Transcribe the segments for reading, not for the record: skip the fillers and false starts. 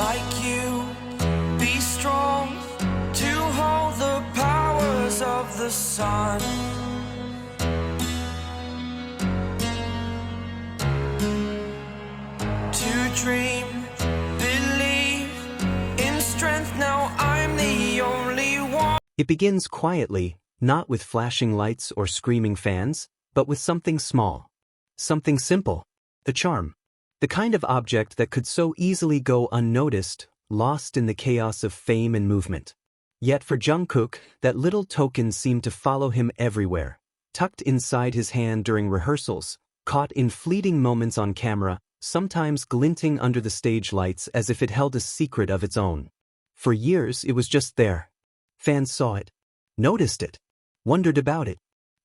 like you. Be strong to hold the powers of the sun. To dream, believe in strength. Now I'm the only one. It begins quietly, not with flashing lights or screaming fans, but with something small. Something simple. The charm. The kind of object that could so easily go unnoticed, lost in the chaos of fame and movement. Yet for Jungkook, that little token seemed to follow him everywhere. Tucked inside his hand during rehearsals, caught in fleeting moments on camera, sometimes glinting under the stage lights as if it held a secret of its own. For years it was just there. Fans saw it, noticed it, wondered about it.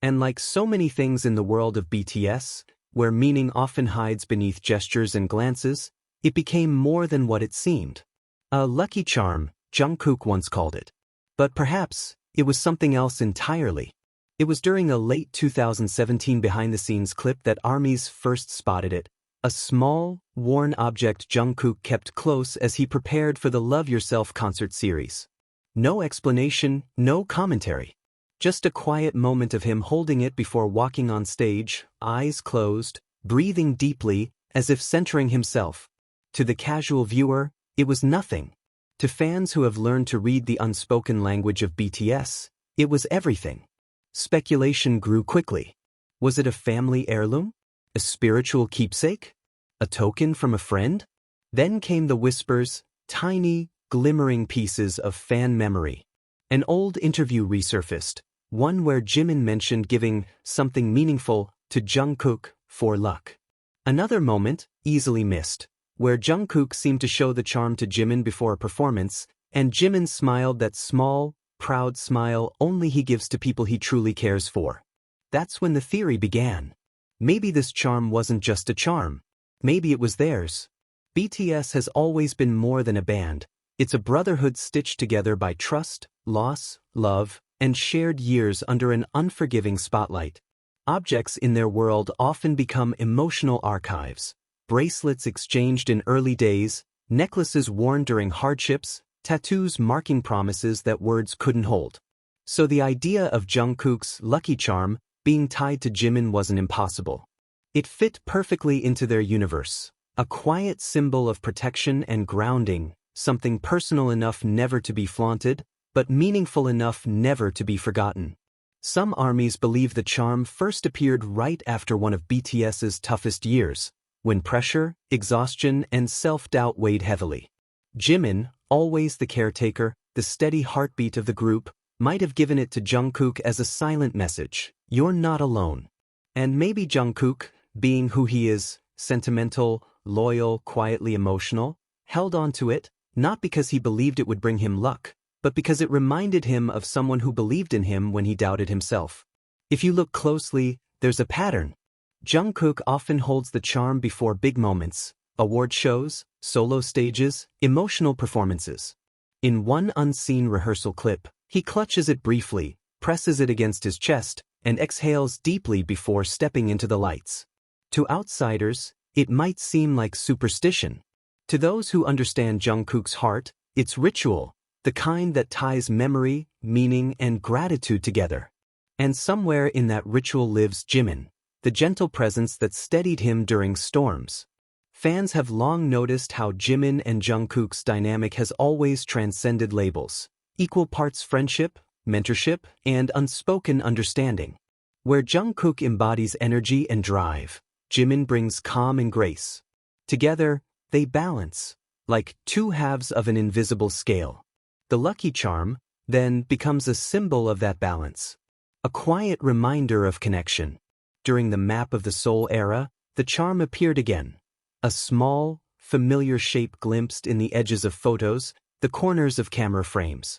And like so many things in the world of BTS, where meaning often hides beneath gestures and glances, it became more than what it seemed. A lucky charm, Jungkook once called it. But perhaps, it was something else entirely. It was during a late 2017 behind-the-scenes clip that ARMYs first spotted it. A small, worn object Jungkook kept close as he prepared for the Love Yourself concert series. No explanation, no commentary. Just a quiet moment of him holding it before walking on stage, eyes closed, breathing deeply, as if centering himself. To the casual viewer, it was nothing. To fans who have learned to read the unspoken language of BTS, it was everything. Speculation grew quickly. Was it a family heirloom? A spiritual keepsake? A token from a friend? Then came the whispers, tiny, glimmering pieces of fan memory. An old interview resurfaced, one where Jimin mentioned giving something meaningful to Jungkook for luck. Another moment, easily missed, where Jungkook seemed to show the charm to Jimin before a performance, and Jimin smiled that small, proud smile only he gives to people he truly cares for. That's when the theory began. Maybe this charm wasn't just a charm. Maybe it was theirs. BTS has always been more than a band. It's a brotherhood stitched together by trust, loss, love, and shared years under an unforgiving spotlight. Objects in their world often become emotional archives. Bracelets exchanged in early days, necklaces worn during hardships, tattoos marking promises that words couldn't hold. So the idea of Jungkook's lucky charm being tied to Jimin wasn't impossible. It fit perfectly into their universe, a quiet symbol of protection and grounding, something personal enough never to be flaunted, but meaningful enough never to be forgotten. Some ARMYs believe the charm first appeared right after one of BTS's toughest years, when pressure, exhaustion, and self-doubt weighed heavily. Jimin, always the caretaker, the steady heartbeat of the group, might have given it to Jungkook as a silent message, "You're not alone." And maybe Jungkook, being who he is, sentimental, loyal, quietly emotional, held on to it, not because he believed it would bring him luck, but because it reminded him of someone who believed in him when he doubted himself. If you look closely, there's a pattern. Jungkook often holds the charm before big moments, award shows, solo stages, emotional performances. In one unseen rehearsal clip, he clutches it briefly, presses it against his chest, and exhales deeply before stepping into the lights. To outsiders, it might seem like superstition. To those who understand Jungkook's heart, it's ritual, the kind that ties memory, meaning, and gratitude together. And somewhere in that ritual lives Jimin, the gentle presence that steadied him during storms. Fans have long noticed how Jimin and Jungkook's dynamic has always transcended labels, equal parts friendship, mentorship, and unspoken understanding. Where Jungkook embodies energy and drive, Jimin brings calm and grace. Together, they balance, like two halves of an invisible scale. The lucky charm, then, becomes a symbol of that balance. A quiet reminder of connection. During the Map of the Soul era, the charm appeared again. A small, familiar shape glimpsed in the edges of photos, the corners of camera frames.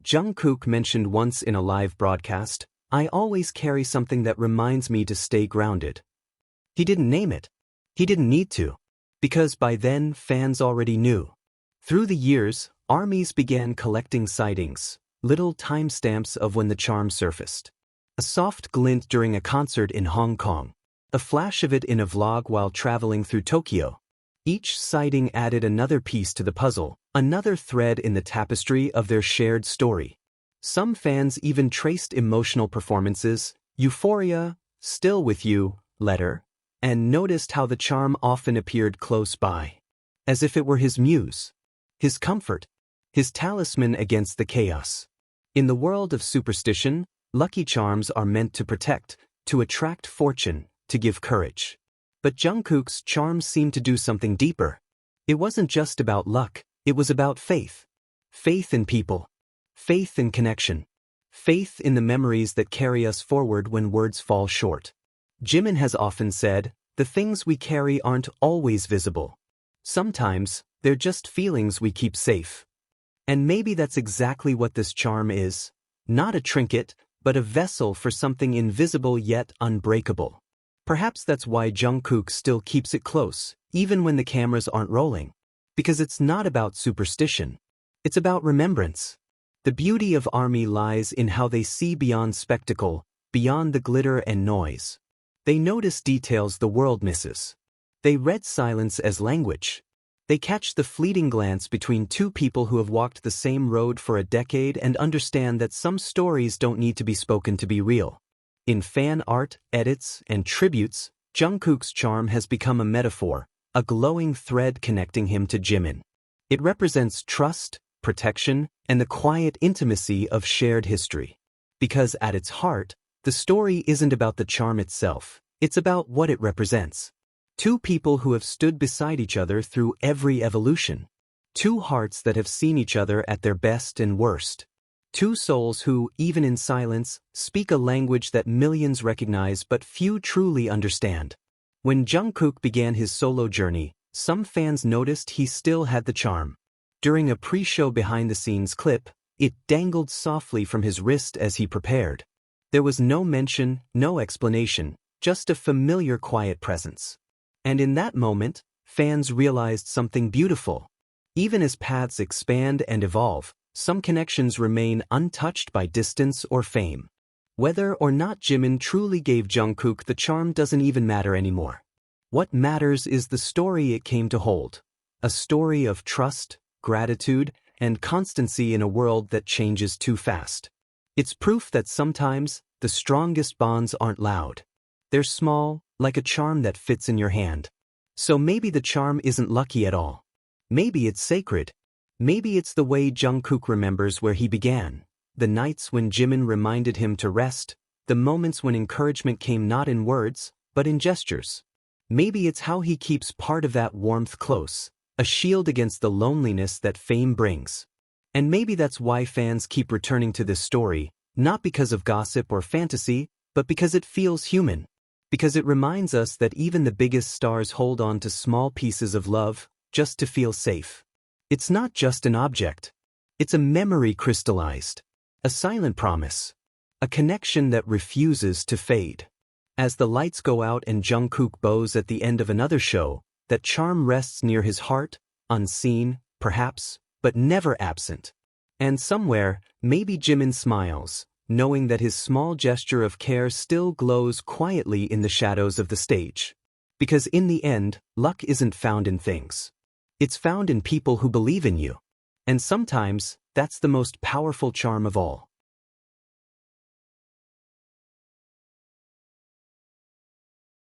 Jungkook mentioned once in a live broadcast, "I always carry something that reminds me to stay grounded." He didn't name it. He didn't need to. Because by then, fans already knew. Through the years, ARMYs began collecting sightings, little timestamps of when the charm surfaced. A soft glint during a concert in Hong Kong. A flash of it in a vlog while traveling through Tokyo. Each sighting added another piece to the puzzle, another thread in the tapestry of their shared story. Some fans even traced emotional performances, euphoria, still with you, letter, and noticed how the charm often appeared close by. As if it were his muse, his comfort, his talisman against the chaos. In the world of superstition, lucky charms are meant to protect, to attract fortune, to give courage. But Jungkook's charm seemed to do something deeper. It wasn't just about luck, it was about faith. Faith in people. Faith in connection. Faith in the memories that carry us forward when words fall short. Jimin has often said, the things we carry aren't always visible. Sometimes, they're just feelings we keep safe. And maybe that's exactly what this charm is. Not a trinket, but a vessel for something invisible yet unbreakable. Perhaps that's why Jungkook still keeps it close, even when the cameras aren't rolling. Because it's not about superstition. It's about remembrance. The beauty of ARMY lies in how they see beyond spectacle, beyond the glitter and noise. They notice details the world misses. They read silence as language. They catch the fleeting glance between two people who have walked the same road for a decade and understand that some stories don't need to be spoken to be real. In fan art, edits, and tributes, Jungkook's charm has become a metaphor, a glowing thread connecting him to Jimin. It represents trust, protection, and the quiet intimacy of shared history. Because at its heart, the story isn't about the charm itself, it's about what it represents. Two people who have stood beside each other through every evolution. Two hearts that have seen each other at their best and worst. Two souls who, even in silence, speak a language that millions recognize but few truly understand. When Jungkook began his solo journey, some fans noticed he still had the charm. During a pre-show behind-the-scenes clip, it dangled softly from his wrist as he prepared. There was no mention, no explanation, just a familiar quiet presence. And in that moment, fans realized something beautiful. Even as paths expand and evolve, some connections remain untouched by distance or fame. Whether or not Jimin truly gave Jungkook the charm doesn't even matter anymore. What matters is the story it came to hold. A story of trust, gratitude, and constancy in a world that changes too fast. It's proof that sometimes, the strongest bonds aren't loud. They're small, like a charm that fits in your hand. So maybe the charm isn't lucky at all. Maybe it's sacred. Maybe it's the way Jungkook remembers where he began. The nights when Jimin reminded him to rest, the moments when encouragement came not in words, but in gestures. Maybe it's how he keeps part of that warmth close, a shield against the loneliness that fame brings. And maybe that's why fans keep returning to this story, not because of gossip or fantasy, but because it feels human. Because it reminds us that even the biggest stars hold on to small pieces of love, just to feel safe. It's not just an object. It's a memory crystallized. A silent promise. A connection that refuses to fade. As the lights go out and Jungkook bows at the end of another show, that charm rests near his heart, unseen, perhaps, but never absent. And somewhere, maybe Jimin smiles, knowing that his small gesture of care still glows quietly in the shadows of the stage. Because in the end, luck isn't found in things. It's found in people who believe in you. And sometimes, that's the most powerful charm of all.